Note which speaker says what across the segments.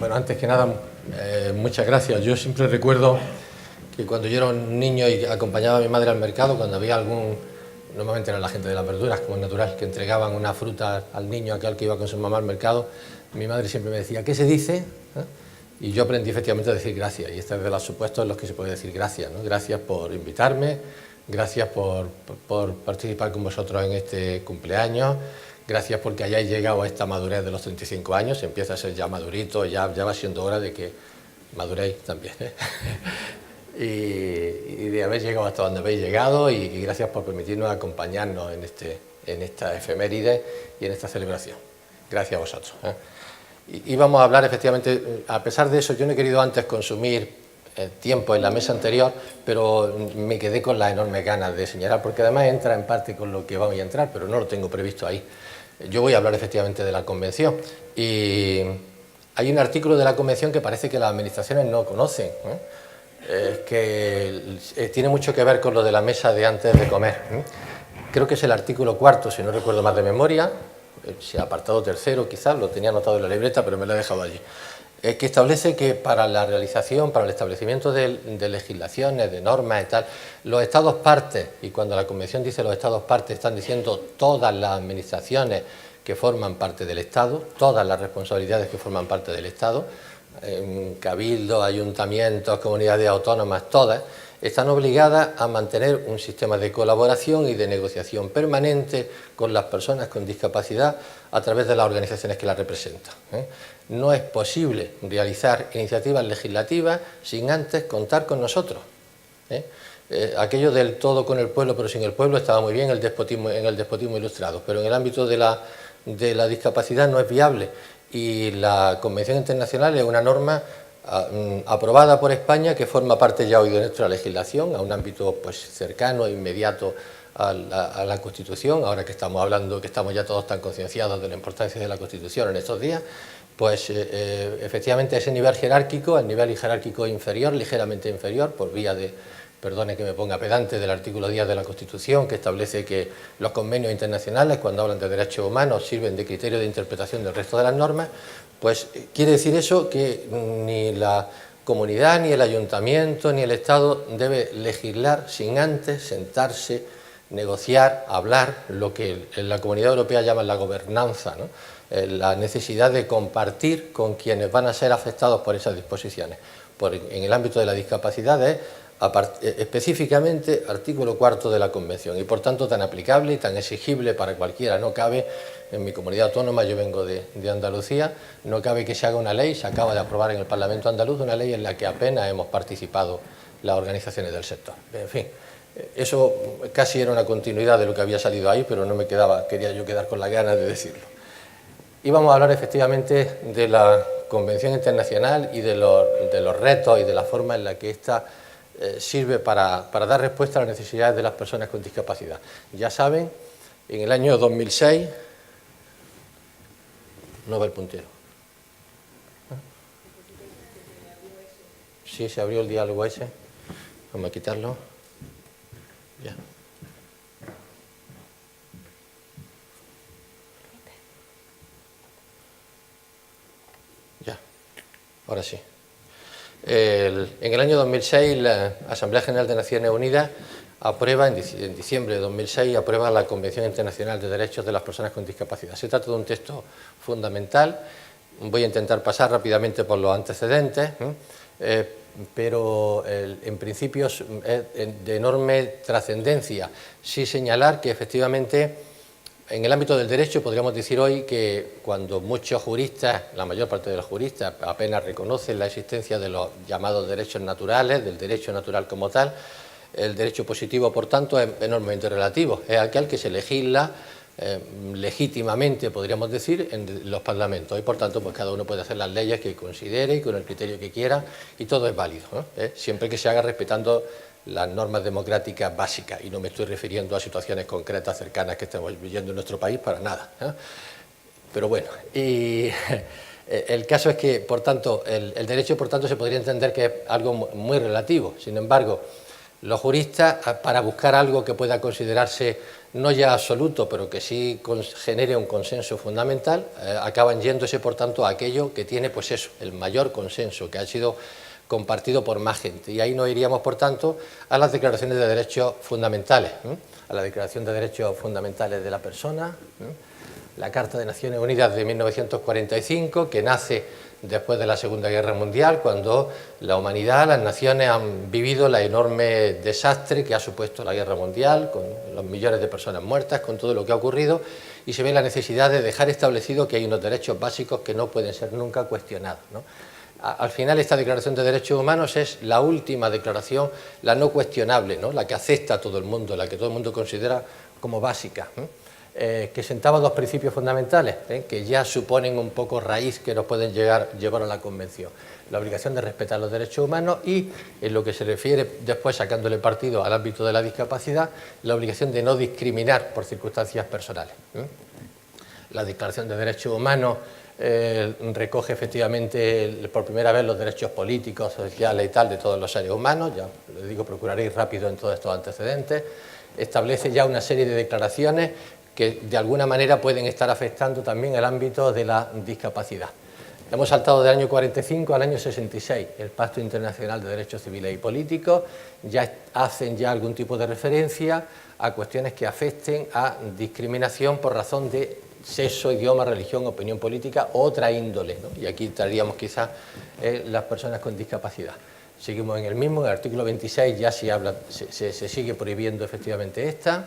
Speaker 1: Bueno, antes que nada, muchas gracias. Yo siempre recuerdo que cuando yo era un niño y acompañaba a mi madre al mercado, cuando había algún, normalmente era la gente de las verduras, como es natural, que entregaban una fruta al niño, aquel que iba con su mamá al mercado, mi madre siempre me decía, ¿qué se dice? Y yo aprendí efectivamente a decir gracias, y este es de los supuestos en los que se puede decir gracias, ¿no? Gracias por invitarme, gracias por participar con vosotros en este cumpleaños. Gracias porque hayáis llegado a esta madurez de los 35 años, empieza a ser ya madurito, ya va siendo hora de que maduréis también, ¿eh? y de haber llegado hasta donde habéis llegado y gracias por permitirnos acompañarnos en esta efeméride y en esta celebración. Gracias a vosotros, ¿eh? Y vamos a hablar efectivamente, a pesar de eso, yo no he querido antes consumir tiempo en la mesa anterior, pero me quedé con las enormes ganas de señalar, porque además entra en parte con lo que vamos a entrar, pero no lo tengo previsto ahí. Yo voy a hablar efectivamente de la Convención y hay un artículo de la Convención que parece que las administraciones no conocen, que tiene mucho que ver con lo de la mesa de antes de comer. Creo que es el artículo 4, si no recuerdo más de memoria, el apartado 3, quizás, lo tenía anotado en la libreta, pero me lo he dejado allí, que establece que para la realización, para el establecimiento de legislaciones, de normas y tal, los Estados partes, y cuando la Convención dice los Estados partes, están diciendo todas las administraciones que forman parte del Estado, todas las responsabilidades que forman parte del Estado, cabildos, ayuntamientos, comunidades autónomas, todas, están obligadas a mantener un sistema de colaboración y de negociación permanente con las personas con discapacidad a través de las organizaciones que las representan. No es posible realizar iniciativas legislativas sin antes contar con nosotros. Aquello del todo con el pueblo pero sin el pueblo estaba muy bien en el despotismo ilustrado, pero en el ámbito de la discapacidad no es viable y la Convención Internacional es una norma aprobada por España que forma parte ya hoy de nuestra legislación a un ámbito pues cercano e inmediato a la Constitución. Ahora que estamos hablando, que estamos ya todos tan concienciados de la importancia de la Constitución en estos días, pues efectivamente ese nivel jerárquico, el nivel jerárquico inferior, ligeramente inferior, por vía de, perdone que me ponga pedante, del artículo 10 de la Constitución, que establece que los convenios internacionales, cuando hablan de derechos humanos, sirven de criterio de interpretación del resto de las normas. Pues quiere decir eso que ni la comunidad, ni el ayuntamiento, ni el Estado debe legislar sin antes sentarse, negociar, hablar, lo que en la Comunidad Europea llaman la gobernanza, ¿no? La necesidad de compartir con quienes van a ser afectados por esas disposiciones. En el ámbito de la discapacidad es específicamente artículo 4 de la Convención y por tanto tan aplicable y tan exigible para cualquiera. No cabe, en mi comunidad autónoma, yo vengo de Andalucía, no cabe que se haga una ley, se acaba de aprobar en el Parlamento andaluz una ley en la que apenas hemos participado las organizaciones del sector. En fin, eso casi era una continuidad de lo que había salido ahí, pero no me quedaba, quería yo quedar con la gana de decirlo. Y vamos a hablar efectivamente de la Convención Internacional y de los retos y de la forma en la que esta sirve para dar respuesta a las necesidades de las personas con discapacidad. Ya saben, en el año 2006, no va el puntero. Sí, se abrió el diálogo ese. Vamos a quitarlo. Ya. Ya, ahora sí. En el año 2006 la Asamblea General de Naciones Unidas aprueba, en diciembre de 2006, aprueba la Convención Internacional de Derechos de las Personas con Discapacidad. Se trata de un texto fundamental. Voy a intentar pasar rápidamente por los antecedentes, pero en principio es de enorme trascendencia. Sí señalar que efectivamente en el ámbito del derecho podríamos decir hoy que cuando muchos juristas, la mayor parte de los juristas, apenas reconocen la existencia de los llamados derechos naturales, del derecho natural como tal, el derecho positivo, por tanto, es enormemente relativo. Es aquel que se legisla legítimamente, podríamos decir, en los parlamentos y, por tanto, pues cada uno puede hacer las leyes que considere y con el criterio que quiera y todo es válido, ¿no? Siempre que se haga respetando las normas democráticas básicas, y no me estoy refiriendo a situaciones concretas cercanas que estamos viviendo en nuestro país para nada, ¿eh? Pero bueno, y el caso es que, por tanto, el derecho, por tanto, se podría entender que es algo muy relativo. Sin embargo, Los juristas, para buscar algo que pueda considerarse no ya absoluto, pero que sí genere un consenso fundamental, acaban yéndose, por tanto, a aquello que tiene, pues eso, el mayor consenso, que ha sido compartido por más gente. Y ahí nos iríamos, por tanto, a las declaraciones de derechos fundamentales, a la Declaración de Derechos Fundamentales de la Persona, la Carta de Naciones Unidas de 1945, que nace después de la Segunda Guerra Mundial, cuando la humanidad, las naciones han vivido el enorme desastre que ha supuesto la Guerra Mundial, con los millones de personas muertas, con todo lo que ha ocurrido, y se ve la necesidad de dejar establecido que hay unos derechos básicos que no pueden ser nunca cuestionados, ¿no? Al final, esta Declaración de Derechos Humanos es la última declaración, la no cuestionable, ¿no? La que acepta a todo el mundo, la que todo el mundo considera como básica, que sentaba dos principios fundamentales, que ya suponen un poco raíz que nos pueden llevar a la Convención. La obligación de respetar los derechos humanos y, en lo que se refiere después, sacándole partido al ámbito de la discapacidad, la obligación de no discriminar por circunstancias personales. La Declaración de Derechos Humanos recoge efectivamente por primera vez los derechos políticos, sociales y tal de todos los seres humanos, ya les digo, procuraré ir rápido en todos estos antecedentes, establece ya una serie de declaraciones que de alguna manera pueden estar afectando también el ámbito de la discapacidad. Hemos saltado del año 45 al año 66, el Pacto Internacional de Derechos Civiles y Políticos ya hacen ya algún tipo de referencia a cuestiones que afecten a discriminación por razón de sexo, idioma, religión, opinión política o otra índole, ¿no? Y aquí traeríamos quizás las personas con discapacidad. Seguimos en el mismo, en el artículo 26 ya se sigue prohibiendo efectivamente esta.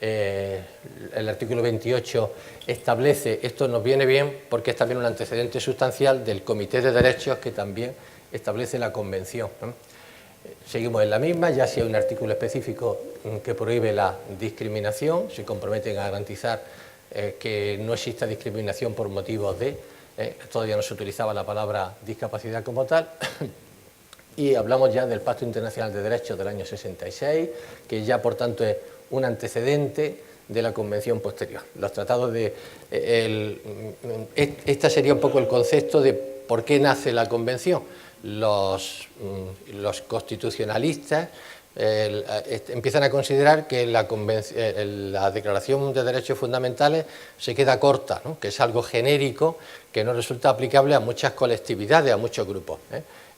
Speaker 1: El artículo 28 establece, esto nos viene bien porque es también un antecedente sustancial del Comité de Derechos que también establece la Convención, ¿no? Seguimos en la misma, ya si hay un artículo específico que prohíbe la discriminación, se comprometen a garantizar que no exista discriminación por motivos de, todavía no se utilizaba la palabra discapacidad como tal, y hablamos ya del Pacto Internacional de Derechos del año 66, que ya por tanto es un antecedente de la Convención posterior. Los tratados de... este sería un poco el concepto de por qué nace la Convención. Los constitucionalistas empiezan a considerar que la Declaración de Derechos Fundamentales se queda corta, ¿no? Que es algo genérico que no resulta aplicable a muchas colectividades, a muchos grupos,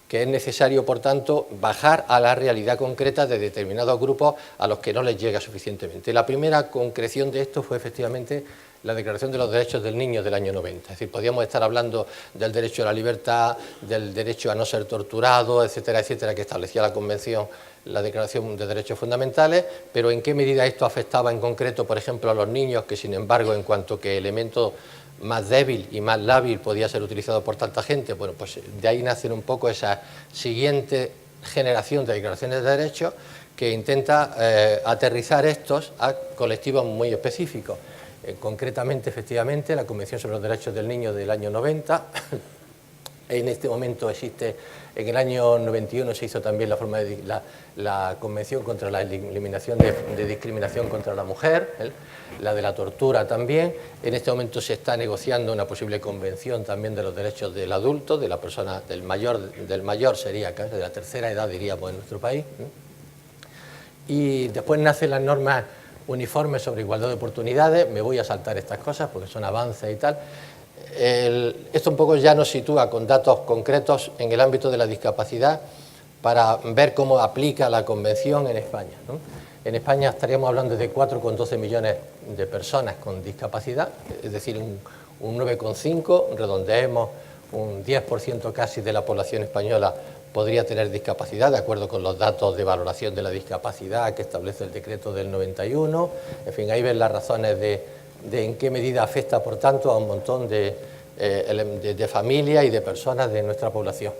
Speaker 1: que es necesario, por tanto, bajar a la realidad concreta de determinados grupos a los que no les llega suficientemente. La primera concreción de esto fue efectivamente la Declaración de los Derechos del Niño del año 90. Es decir, podríamos estar hablando del derecho a la libertad, del derecho a no ser torturado, etcétera, etcétera, que establecía la Convención, la Declaración de Derechos Fundamentales, pero en qué medida esto afectaba en concreto, por ejemplo, a los niños, que sin embargo, en cuanto que elemento más débil y más lábil podía ser utilizado por tanta gente, bueno, pues de ahí nacen un poco esa siguiente generación de declaraciones de derechos que intenta aterrizar estos a colectivos muy específicos. Concretamente, efectivamente, la Convención sobre los Derechos del Niño del año 90, en este momento existe, en el año 91 se hizo también la Convención contra la eliminación de discriminación contra la mujer, la de la tortura también. En este momento se está negociando una posible convención también de los derechos del adulto, de la persona, del mayor sería, de la tercera edad diríamos en nuestro país. Y después nacen las normas uniformes sobre igualdad de oportunidades. Me voy a saltar estas cosas porque son avances y tal. Esto un poco ya nos sitúa con datos concretos en el ámbito de la discapacidad para ver cómo aplica la Convención en España, ¿no? En España estaríamos hablando de 4,12 millones de personas con discapacidad, es decir, un 9,5, redondeemos, un 10% casi de la población española podría tener discapacidad, de acuerdo con los datos de valoración de la discapacidad que establece el decreto del 91. En fin, ahí ven las razones de en qué medida afecta, por tanto, a un montón de familias y de personas de nuestra población.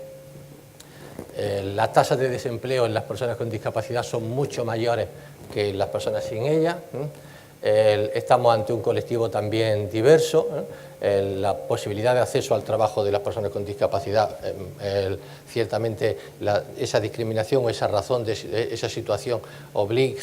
Speaker 1: Las tasas de desempleo en las personas con discapacidad son mucho mayores que en las personas sin ella. Estamos ante un colectivo también diverso. La posibilidad de acceso al trabajo de las personas con discapacidad, ciertamente esa discriminación o esa razón de esa situación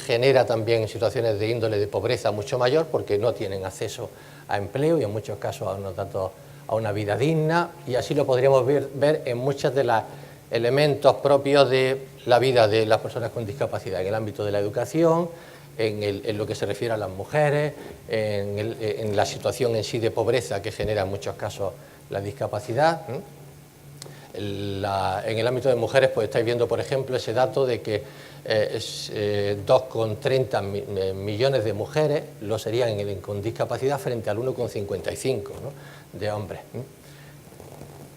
Speaker 1: genera también situaciones de índole de pobreza mucho mayor porque no tienen acceso a empleo y en muchos casos a una vida digna, y así lo podríamos ver en muchas de las elementos propios de la vida de las personas con discapacidad, en el ámbito de la educación, en lo que se refiere a las mujeres, en la situación en sí de pobreza que genera en muchos casos la discapacidad. En el ámbito de mujeres, pues estáis viendo, por ejemplo, ese dato de que 2,30 millones de mujeres lo serían con discapacidad frente al 1,55, ¿no?, de hombres.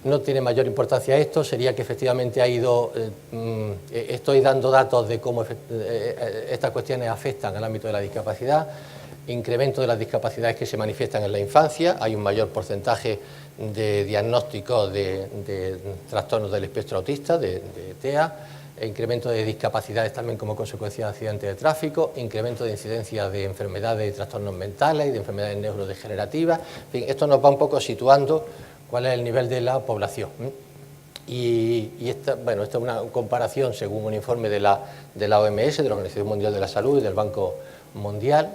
Speaker 1: No tiene mayor importancia esto, sería que efectivamente ha ido, estoy dando datos de cómo estas cuestiones afectan al ámbito de la discapacidad, incremento de las discapacidades que se manifiestan en la infancia, hay un mayor porcentaje de diagnósticos de trastornos del espectro autista, de TEA, incremento de discapacidades también como consecuencia de accidentes de tráfico, incremento de incidencia de enfermedades y trastornos mentales y de enfermedades neurodegenerativas. En fin, esto nos va un poco situando cuál es el nivel de la población. Y esta es una comparación según un informe de la OMS, de la Organización Mundial de la Salud y del Banco Mundial,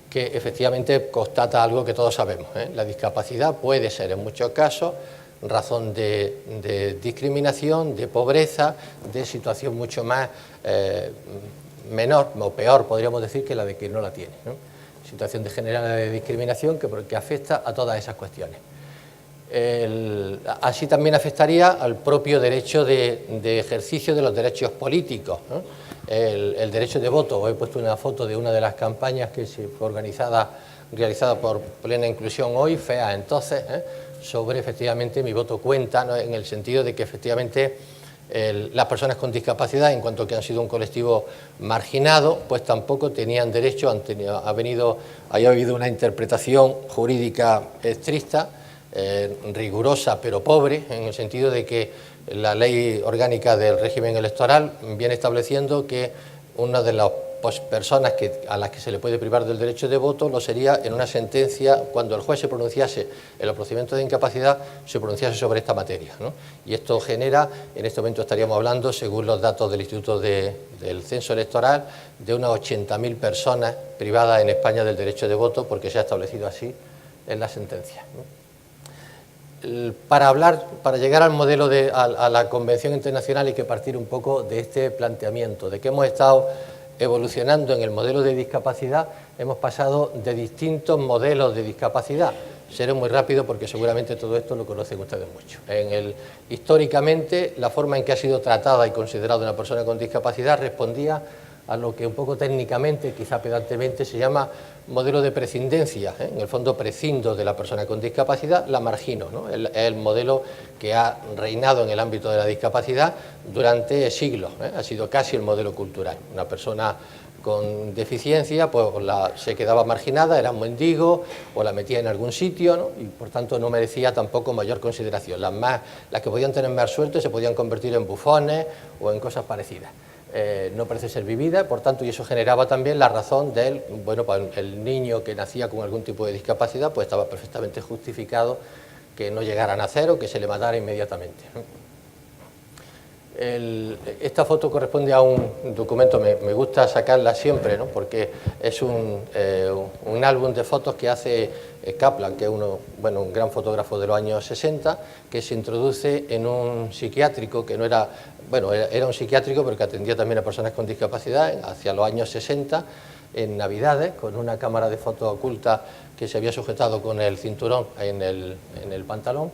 Speaker 1: que efectivamente constata algo que todos sabemos. La discapacidad puede ser en muchos casos razón de discriminación, de pobreza, de situación mucho más menor o peor, podríamos decir, que la de que no la tiene, ¿no? Situación de general de discriminación que afecta a todas esas cuestiones. Así también afectaría al propio derecho de ejercicio de los derechos políticos, ¿no? El derecho de voto. Os he puesto una foto de una de las campañas que se fue realizada por Plena Inclusión hoy, FEA entonces, sobre efectivamente mi voto cuenta, ¿no?, en el sentido de que efectivamente las personas con discapacidad, en cuanto que han sido un colectivo marginado, pues tampoco tenían derecho, ha habido una interpretación jurídica estricta, rigurosa pero pobre, en el sentido de que la ley orgánica del régimen electoral viene estableciendo que una de las personas a las que se le puede privar del derecho de voto lo sería en una sentencia, cuando el juez se pronunciase en los procedimientos de incapacidad, se pronunciase sobre esta materia, ¿no? Y esto genera, en este momento estaríamos hablando, según los datos del Instituto del Censo Electoral, de unas 80.000 personas privadas en España del derecho de voto, porque se ha establecido así en la sentencia, ¿no? Para llegar al modelo a la Convención Internacional hay que partir un poco de este planteamiento, de que hemos estado evolucionando en el modelo de discapacidad, hemos pasado de distintos modelos de discapacidad. Seré muy rápido porque seguramente todo esto lo conocen ustedes mucho. Históricamente, la forma en que ha sido tratada y considerada una persona con discapacidad respondía a lo que un poco técnicamente, quizá pedantemente, se llama modelo de prescindencia. En el fondo prescindo de la persona con discapacidad, la margino, ¿no? Es el modelo que ha reinado en el ámbito de la discapacidad durante siglos, ha sido casi el modelo cultural. Una persona con deficiencia pues se quedaba marginada, era un mendigo o la metía en algún sitio, ¿no? Y por tanto no merecía tampoco mayor consideración. Las que podían tener más suerte se podían convertir en bufones o en cosas parecidas. No parece ser vivida, por tanto, y eso generaba también la razón del, pues el niño que nacía con algún tipo de discapacidad, pues estaba perfectamente justificado que no llegara a nacer o que se le matara inmediatamente. Esta foto corresponde a un documento, me gusta sacarla siempre, ¿no?, porque es un álbum de fotos que hace Kaplan, que es un gran fotógrafo de los años 60, que se introduce en un psiquiátrico que no era, era un psiquiátrico pero que atendía también a personas con discapacidad hacia los años 60, en Navidades, con una cámara de fotos oculta que se había sujetado con el cinturón en el pantalón,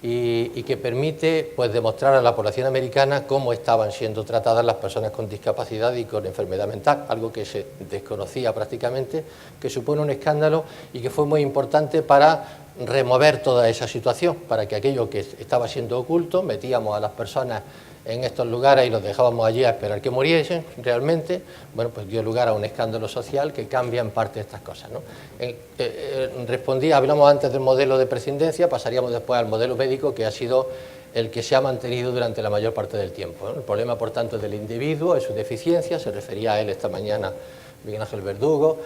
Speaker 1: y que permite pues demostrar a la población americana cómo estaban siendo tratadas las personas con discapacidad y con enfermedad mental, algo que se desconocía prácticamente, que supone un escándalo y que fue muy importante para remover toda esa situación, para que aquello que estaba siendo oculto, metíamos a las personas en estos lugares y los dejábamos allí a esperar que muriesen realmente, pues dio lugar a un escándalo social que cambia en parte estas cosas, ¿no? Hablamos antes del modelo de prescindencia, pasaríamos después al modelo médico, que ha sido el que se ha mantenido durante la mayor parte del tiempo, ¿no? El problema, por tanto, es del individuo, es su deficiencia, se refería a él esta mañana Miguel Ángel Verdugo,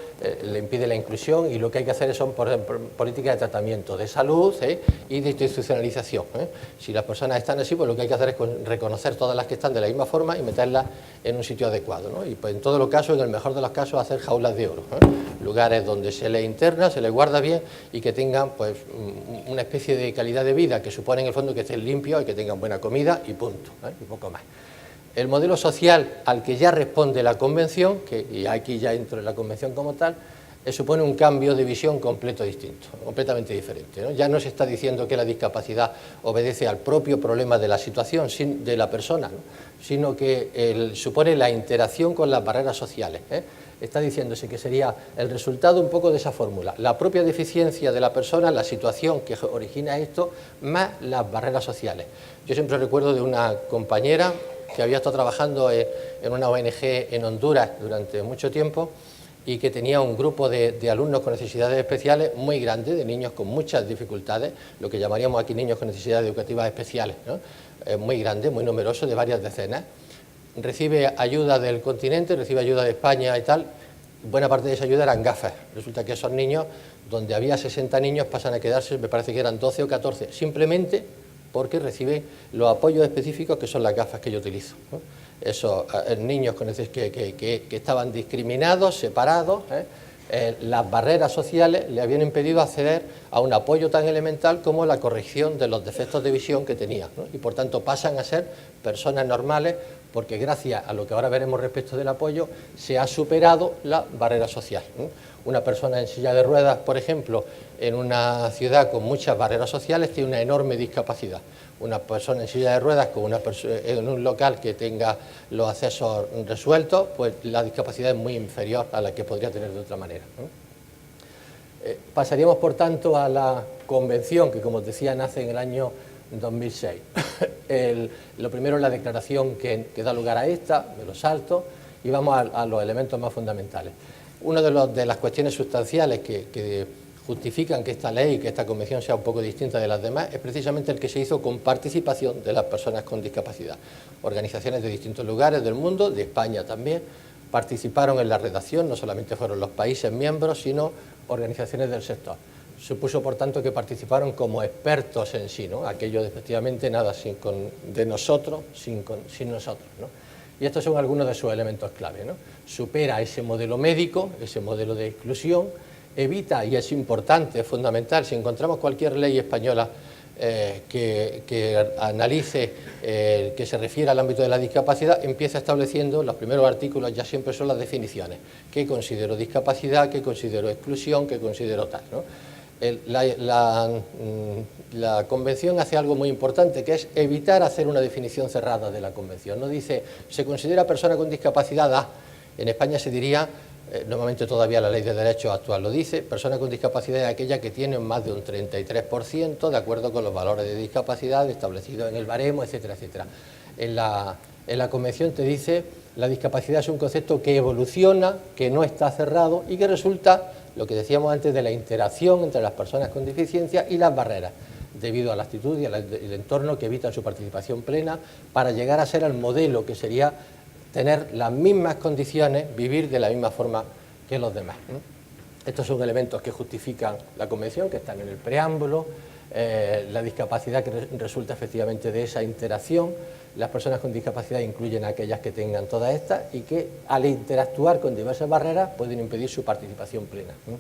Speaker 1: le impide la inclusión, y lo que hay que hacer son políticas de tratamiento, de salud y de institucionalización. Si las personas están así, pues lo que hay que hacer es reconocer todas las que están de la misma forma y meterlas en un sitio adecuado, ¿no? Y pues en todos los casos, en el mejor de los casos, hacer jaulas de oro, lugares donde se les interna, se les guarda bien y que tengan pues una especie de calidad de vida que supone en el fondo que estén limpios y que tengan buena comida y punto, y poco más. El modelo social al que ya responde la Convención, y aquí ya entro en la Convención como tal, supone un cambio de visión completamente diferente, ¿no? Ya no se está diciendo que la discapacidad obedece al propio problema de la situación de la persona, ¿no? Sino que supone la interacción con las barreras sociales, Está diciéndose que sería el resultado un poco de esa fórmula, la propia deficiencia de la persona, la situación que origina esto, más las barreras sociales. Yo siempre recuerdo de una compañera que había estado trabajando en una ONG en Honduras durante mucho tiempo y que tenía un grupo de alumnos con necesidades especiales muy grande, de niños con muchas dificultades, lo que llamaríamos aquí niños con necesidades educativas especiales, ¿no? Muy grande, muy numeroso, de varias decenas. Recibe ayuda del continente, recibe ayuda de España y tal. Buena parte de esa ayuda eran gafas. Resulta que esos niños, donde había 60 niños, pasan a quedarse, me parece que eran 12 o 14, simplemente porque reciben los apoyos específicos que son las gafas que yo utilizo, ¿no? Esos niños que estaban discriminados, separados, las barreras sociales le habían impedido acceder a un apoyo tan elemental como la corrección de los defectos de visión que tenían, ¿no? Y por tanto pasan a ser personas normales porque gracias a lo que ahora veremos respecto del apoyo se ha superado la barrera social, ¿no? Una persona en silla de ruedas, por ejemplo, en una ciudad con muchas barreras sociales tiene una enorme discapacidad. Una persona en silla de ruedas en un local que tenga los accesos resueltos, pues la discapacidad es muy inferior a la que podría tener de otra manera, ¿no? Pasaríamos, por tanto, a la Convención, que, como os decía, nace en el año 2006. Lo primero es la declaración que da lugar a esta, de los saltos, y vamos a los elementos más fundamentales. Una de las cuestiones sustanciales que justifican que esta ley, que esta convención sea un poco distinta de las demás, es precisamente el que se hizo con participación de las personas con discapacidad. Organizaciones de distintos lugares del mundo, de España también, participaron en la redacción, no solamente fueron los países miembros, sino organizaciones del sector. Supuso, por tanto, que participaron como expertos en sí, ¿no? Aquello de, efectivamente, nada de nosotros, sin nosotros, ¿no? Y estos son algunos de sus elementos clave, ¿no? Supera ese modelo médico, ese modelo de exclusión, evita, y es importante, es fundamental, si encontramos cualquier ley española que analice, que se refiera al ámbito de la discapacidad, empieza estableciendo, los primeros artículos ya siempre son las definiciones, qué considero discapacidad, qué considero exclusión, qué considero tal, ¿no? La Convención hace algo muy importante, que es evitar hacer una definición cerrada de la Convención. No dice, se considera persona con discapacidad A. En España se diría, normalmente todavía la Ley de Derechos actual lo dice, persona con discapacidad es aquella que tiene más de un 33%, de acuerdo con los valores de discapacidad establecidos en el baremo, etcétera, etcétera. En la Convención te dice, la discapacidad es un concepto que evoluciona, que no está cerrado y que resulta, lo que decíamos antes, de la interacción entre las personas con deficiencia y las barreras, debido a la actitud y al entorno que evitan su participación plena, para llegar a ser el modelo que sería tener las mismas condiciones, vivir de la misma forma que los demás, ¿no? Estos son elementos que justifican la Convención, que están en el preámbulo, la discapacidad que resulta efectivamente de esa interacción. Las personas con discapacidad incluyen a aquellas que tengan todas estas y que al interactuar con diversas barreras pueden impedir su participación plena, ¿no?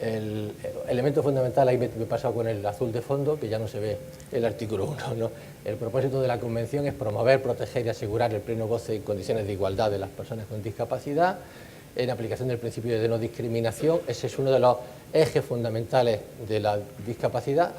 Speaker 1: El elemento fundamental, ahí me he pasado con el azul de fondo, que ya no se ve el artículo 1, ¿no? El propósito de la Convención es promover, proteger y asegurar el pleno goce en condiciones de igualdad de las personas con discapacidad, en aplicación del principio de no discriminación. Ese es uno de los ejes fundamentales de la discapacidad,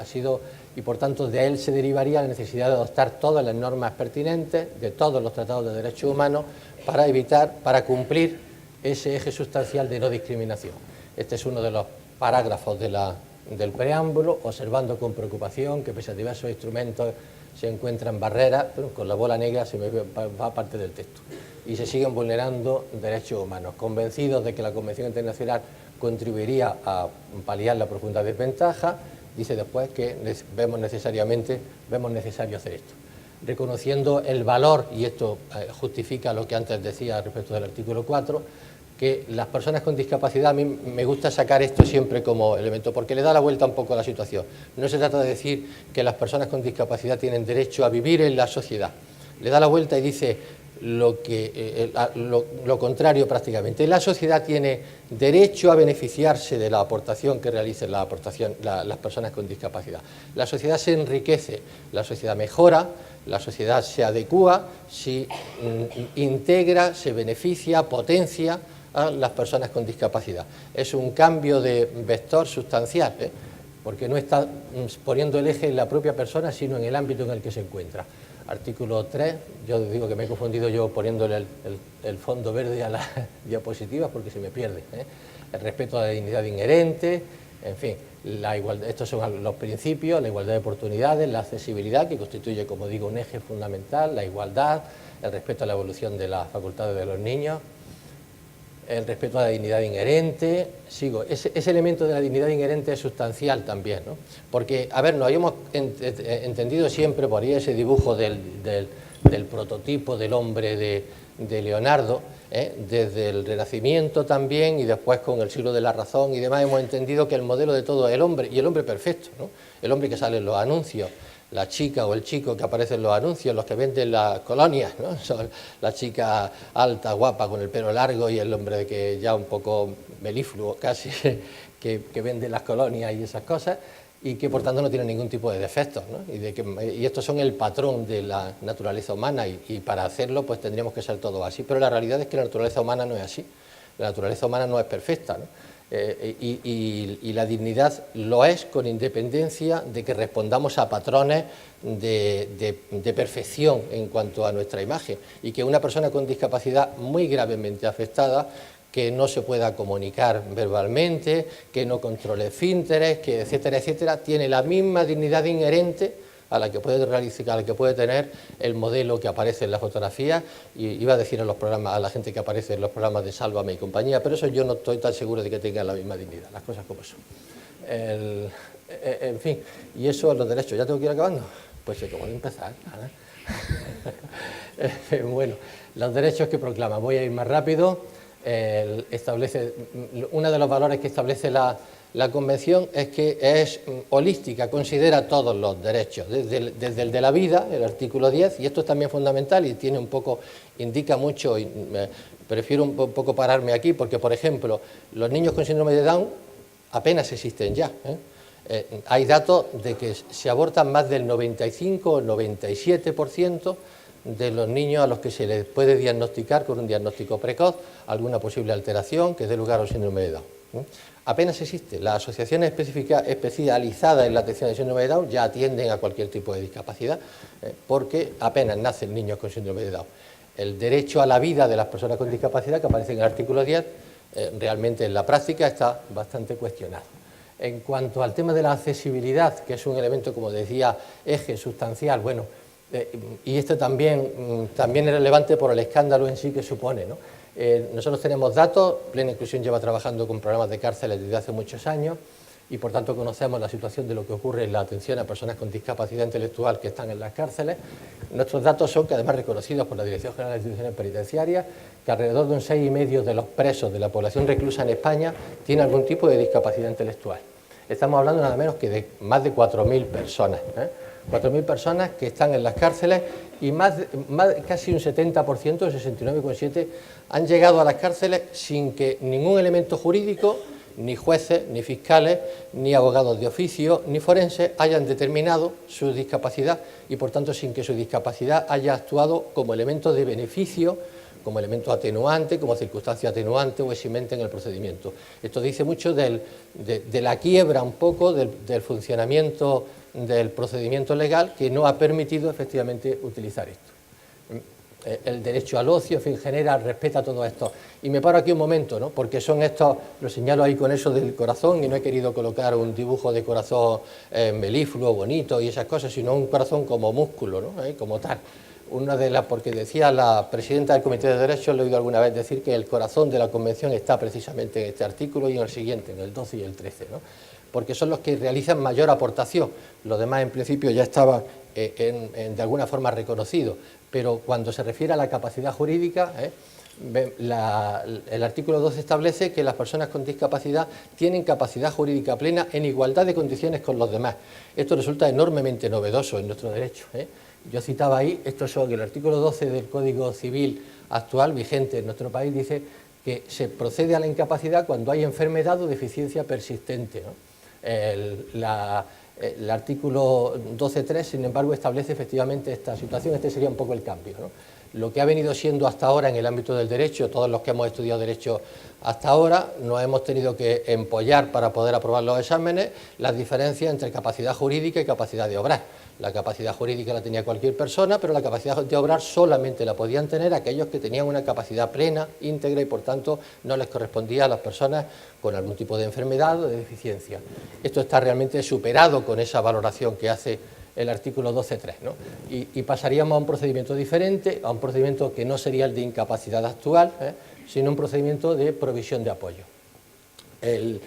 Speaker 1: y por tanto de él se derivaría la necesidad de adoptar todas las normas pertinentes de todos los tratados de derechos humanos para cumplir ese eje sustancial de no discriminación. Este es uno de los parágrafos del preámbulo, observando con preocupación que pese a diversos instrumentos se encuentran barreras, pero con la bola negra se me va parte del texto, y se siguen vulnerando derechos humanos. Convencidos de que la Convención Internacional contribuiría a paliar la profunda desventaja, dice después que vemos necesario hacer esto. Reconociendo el valor, y esto justifica lo que antes decía respecto del artículo 4, que las personas con discapacidad, a mí me gusta sacar esto siempre como elemento, porque le da la vuelta un poco a la situación. No se trata de decir que las personas con discapacidad tienen derecho a vivir en la sociedad. Le da la vuelta y dice lo contrario prácticamente. La sociedad tiene derecho a beneficiarse de la aportación que realicen las personas con discapacidad. La sociedad se enriquece, la sociedad mejora, la sociedad se adecúa si integra, se beneficia, potencia a las personas con discapacidad. Es un cambio de vector sustancial, porque no está poniendo el eje en la propia persona, sino en el ámbito en el que se encuentra. Artículo 3, yo digo que me he confundido yo poniéndole el fondo verde a las diapositivas porque se me pierde. El respeto a la dignidad inherente, en fin, la igualdad, estos son los principios, la igualdad de oportunidades, la accesibilidad, que constituye, como digo, un eje fundamental, la igualdad, el respeto a la evolución de las facultades de los niños, el respeto a la dignidad inherente, ese elemento de la dignidad inherente es sustancial también, ¿no? Porque, a ver, nos habíamos entendido siempre por ahí ese dibujo del prototipo del hombre de Leonardo, desde el Renacimiento también y después con el siglo de la razón y demás, hemos entendido que el modelo de todo es el hombre, y el hombre perfecto, ¿no? El hombre que sale en los anuncios, la chica o el chico que aparece en los anuncios, los que venden las colonias, ¿no? Son la chica alta, guapa, con el pelo largo, y el hombre que ya un poco melífluo casi, que vende las colonias y esas cosas, y que por tanto no tiene ningún tipo de defectos, ¿no? Y estos son el patrón de la naturaleza humana, y para hacerlo pues tendríamos que ser todos así, pero la realidad es que la naturaleza humana no es así, la naturaleza humana no es perfecta, ¿no? Y la dignidad lo es con independencia de que respondamos a patrones de perfección en cuanto a nuestra imagen, y que una persona con discapacidad muy gravemente afectada, que no se pueda comunicar verbalmente, que no controle esfínteres, que etcétera, etcétera, tiene la misma dignidad inherente a la que puede realizar, a la que puede tener el modelo que aparece en la fotografía, y iba a decir en los programas, a la gente que aparece en los programas de Sálvame y compañía, pero eso yo no estoy tan seguro de que tengan la misma dignidad, las cosas como son. En fin, y eso, los derechos, ¿ya tengo que ir acabando? Pues se acabó de empezar. Bueno, los derechos que proclama, voy a ir más rápido. Establece, uno de los valores que establece la Convención es que es holística, considera todos los derechos, desde el de la vida, el artículo 10, y esto es también fundamental y tiene un poco, indica mucho, y prefiero un poco pararme aquí, porque por ejemplo, los niños con síndrome de Down apenas existen ya, hay datos de que se abortan más del 95 o 97% de los niños a los que se les puede diagnosticar con un diagnóstico precoz alguna posible alteración que dé lugar a un síndrome de Down. Apenas existe. Las asociaciones especializadas en la atención del síndrome de Down ya atienden a cualquier tipo de discapacidad, porque apenas nacen niños con síndrome de Down. El derecho a la vida de las personas con discapacidad, que aparece en el artículo 10, realmente en la práctica está bastante cuestionado. En cuanto al tema de la accesibilidad, que es un elemento, como decía, eje sustancial, bueno, y esto también es relevante por el escándalo en sí que supone, ¿no? Nosotros tenemos datos, Plena Inclusión lleva trabajando con programas de cárceles desde hace muchos años, y por tanto conocemos la situación de lo que ocurre en la atención a personas con discapacidad intelectual que están en las cárceles. Nuestros datos son, que además reconocidos por la Dirección General de Instituciones Penitenciarias, que alrededor de un 6,5% de los presos de la población reclusa en España tiene algún tipo de discapacidad intelectual. Estamos hablando nada menos que de más de 4.000 personas, 4.000 personas que están en las cárceles, y casi un 70%, el 69,7%, han llegado a las cárceles sin que ningún elemento jurídico, ni jueces, ni fiscales, ni abogados de oficio, ni forenses hayan determinado su discapacidad, y por tanto sin que su discapacidad haya actuado como elemento de beneficio, como elemento atenuante, como circunstancia atenuante o eximente en el procedimiento. Esto dice mucho de la quiebra un poco del funcionamiento del procedimiento legal, que no ha permitido efectivamente utilizar esto. El derecho al ocio, en fin, genera, respeta todo esto. Y me paro aquí un momento, ¿no? Porque son estos, lo señalo ahí con eso del corazón, y no he querido colocar un dibujo de corazón melífluo, bonito y esas cosas, sino un corazón como músculo, ¿no? Como tal. Una de las, porque decía la presidenta del Comité de Derechos, lo he oído alguna vez decir, que el corazón de la Convención está precisamente en este artículo y en el siguiente, en el 12 y el 13, ¿no? Porque son los que realizan mayor aportación. Los demás, en principio, ya estaban de alguna forma reconocidos, pero cuando se refiere a la capacidad jurídica, el artículo 12 establece que las personas con discapacidad tienen capacidad jurídica plena en igualdad de condiciones con los demás. Esto resulta enormemente novedoso en nuestro derecho, ¿eh? Yo citaba ahí, esto es que el artículo 12 del Código Civil actual, vigente en nuestro país, dice que se procede a la incapacidad cuando hay enfermedad o deficiencia persistente, ¿no? El artículo 12.3, sin embargo, establece efectivamente esta situación. Este sería un poco el cambio, ¿no? Lo que ha venido siendo hasta ahora en el ámbito del derecho, todos los que hemos estudiado derecho hasta ahora, nos hemos tenido que empollar para poder aprobar los exámenes las diferencias entre capacidad jurídica y capacidad de obrar. La capacidad jurídica la tenía cualquier persona, pero la capacidad de obrar solamente la podían tener aquellos que tenían una capacidad plena, íntegra, y por tanto no les correspondía a las personas con algún tipo de enfermedad o de deficiencia. Esto está realmente superado con esa valoración que hace el artículo 12.3, ¿no? Y pasaríamos a un procedimiento diferente, a un procedimiento que no sería el de incapacidad actual, sino un procedimiento de provisión de apoyo. El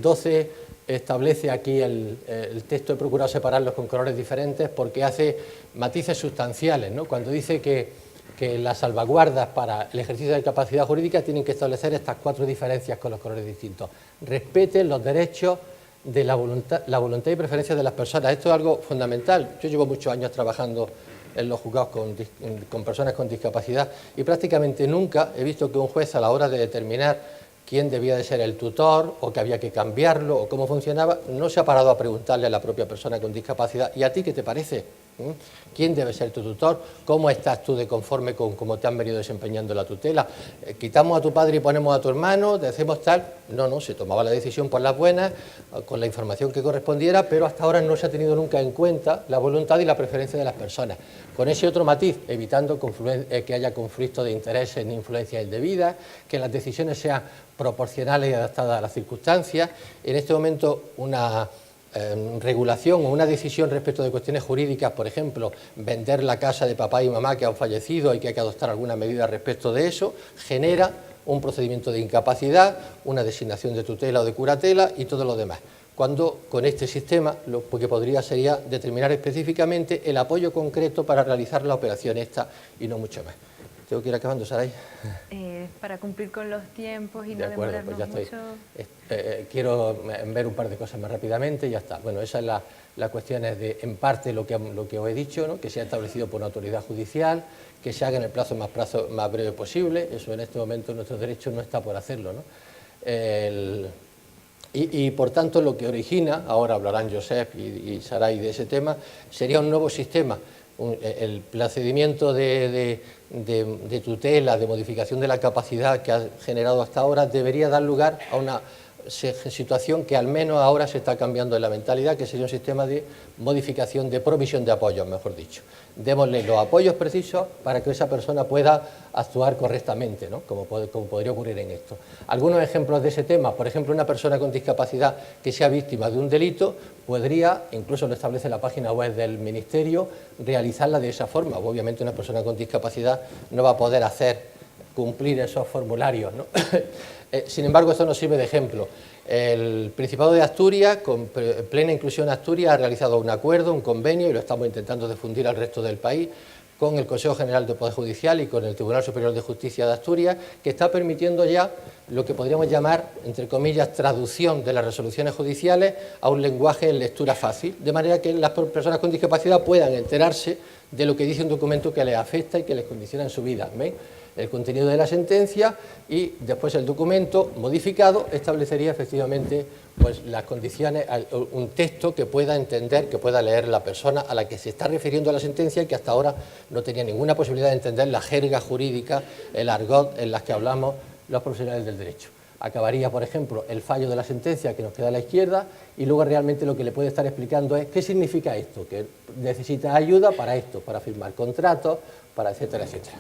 Speaker 1: 12 establece aquí el texto, he procurado separarlos con colores diferentes porque hace matices sustanciales, ¿no? Cuando dice que las salvaguardas para el ejercicio de capacidad jurídica tienen que establecer estas 4 diferencias con los colores distintos. Respeten los derechos de la voluntad y preferencia de las personas. Esto es algo fundamental. Yo llevo muchos años trabajando en los juzgados con personas con discapacidad y prácticamente nunca he visto que un juez, a la hora de determinar quién debía de ser el tutor o que había que cambiarlo o cómo funcionaba, no se ha parado a preguntarle a la propia persona con discapacidad: ¿y a ti qué te parece? ¿Quién debe ser tu tutor? ¿Cómo estás tú de conforme con cómo te han venido desempeñando la tutela? ¿Quitamos a tu padre y ponemos a tu hermano? ¿Te hacemos tal? No, se tomaba la decisión por las buenas, con la información que correspondiera, pero hasta ahora no se ha tenido nunca en cuenta la voluntad y la preferencia de las personas. Con ese otro matiz, evitando que haya conflictos de intereses ni influencias indebidas, que las decisiones sean proporcionales y adaptadas a las circunstancias. En este momento, una regulación o una decisión respecto de cuestiones jurídicas, por ejemplo, vender la casa de papá y mamá que han fallecido y que hay que adoptar alguna medida respecto de eso, genera un procedimiento de incapacidad, una designación de tutela o de curatela y todo lo demás. Cuando con este sistema lo que podría sería determinar específicamente el apoyo concreto para realizar la operación esta y no mucho más. ¿Tengo que ir acabando, Saray?
Speaker 2: Para cumplir con los tiempos y
Speaker 1: de
Speaker 2: no
Speaker 1: acuerdo,
Speaker 2: demorarnos
Speaker 1: pues ya
Speaker 2: mucho.
Speaker 1: Quiero ver un par de cosas más rápidamente y ya está. Bueno, esa es la cuestión, es de, en parte lo que os he dicho, ¿no? Que sea establecido por una autoridad judicial, que se haga en el plazo más breve posible. Eso en este momento nuestro derecho no está por hacerlo, ¿no? Y por tanto lo que origina, ahora hablarán Josep y Saray de ese tema, sería un nuevo sistema. El procedimiento de tutela, de modificación de la capacidad que ha generado hasta ahora debería dar lugar a una situación que al menos ahora se está cambiando en la mentalidad, que sería un sistema de modificación, de provisión de apoyos, mejor dicho. Démosle los apoyos precisos para que esa persona pueda actuar correctamente, ¿no? Como podría ocurrir en esto. Algunos ejemplos de ese tema: por ejemplo, una persona con discapacidad que sea víctima de un delito podría, incluso lo establece la página web del Ministerio, realizarla de esa forma. Obviamente una persona con discapacidad no va a poder cumplir esos formularios, ¿no? Sin embargo, esto nos sirve de ejemplo. El Principado de Asturias, con plena inclusión Asturias, ha realizado un acuerdo, un convenio, y lo estamos intentando difundir al resto del país, con el Consejo General del Poder Judicial y con el Tribunal Superior de Justicia de Asturias, que está permitiendo ya lo que podríamos llamar, entre comillas, traducción de las resoluciones judiciales a un lenguaje en lectura fácil, de manera que las personas con discapacidad puedan enterarse de lo que dice un documento que les afecta y que les condiciona en su vida. ¿Ven? El contenido de la sentencia y después el documento modificado establecería efectivamente pues las condiciones, un texto que pueda entender, que pueda leer la persona a la que se está refiriendo a la sentencia y que hasta ahora no tenía ninguna posibilidad de entender la jerga jurídica, el argot en las que hablamos los profesionales del derecho. Acabaría, por ejemplo, el fallo de la sentencia que nos queda a la izquierda y luego realmente lo que le puede estar explicando es qué significa esto, que necesita ayuda para esto, para firmar contratos, para etcétera, etcétera.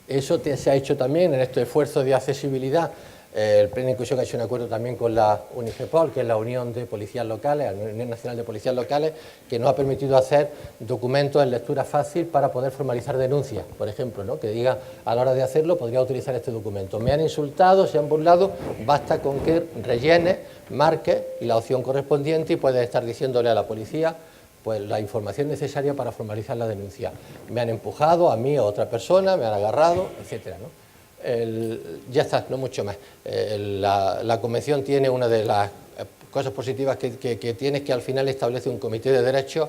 Speaker 1: Eso se ha hecho también en este esfuerzo de accesibilidad. El Plena Inclusión ha hecho un acuerdo también con la UNIGEPOL, que es la Unión de Policías Locales, la Unión Nacional de Policías Locales, que nos ha permitido hacer documentos en lectura fácil para poder formalizar denuncias, por ejemplo, ¿no? Que diga, a la hora de hacerlo, podría utilizar este documento. Me han insultado, se han burlado, basta con que rellene, marque la opción correspondiente y puedes estar diciéndole a la policía pues la información necesaria para formalizar la denuncia. Me han empujado a mí o a otra persona, me han agarrado, etcétera, ¿no? Ya está, no mucho más. La Convención tiene una de las cosas positivas que tiene, es que al final establece un comité de derechos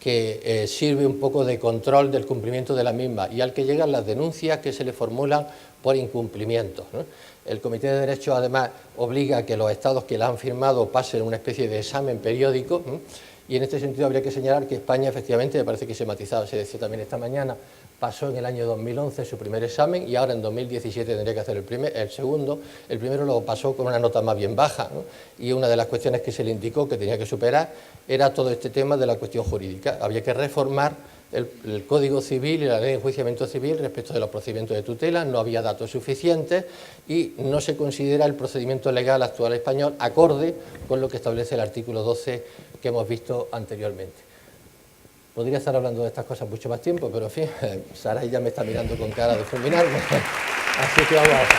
Speaker 1: que sirve un poco de control del cumplimiento de la misma y al que llegan las denuncias que se le formulan por incumplimientos, ¿no? El Comité de Derechos además obliga a que los estados que la han firmado pasen una especie de examen periódico, ¿no? Y en este sentido habría que señalar que España, efectivamente, me parece que se matizaba, se decía también esta mañana, pasó en el año 2011 su primer examen y ahora en 2017 tendría que hacer el segundo. El primero lo pasó con una nota más bien baja, ¿no? Y una de las cuestiones que se le indicó que tenía que superar era todo este tema de la cuestión jurídica. Había que reformar el Código Civil y la Ley de Enjuiciamiento Civil respecto de los procedimientos de tutela, no había datos suficientes y no se considera el procedimiento legal actual español acorde con lo que establece el artículo 12 que hemos visto anteriormente. Podría estar hablando de estas cosas mucho más tiempo, pero en fin, Saray ya me está mirando con cara de fulminarme, así que vamos a hacer.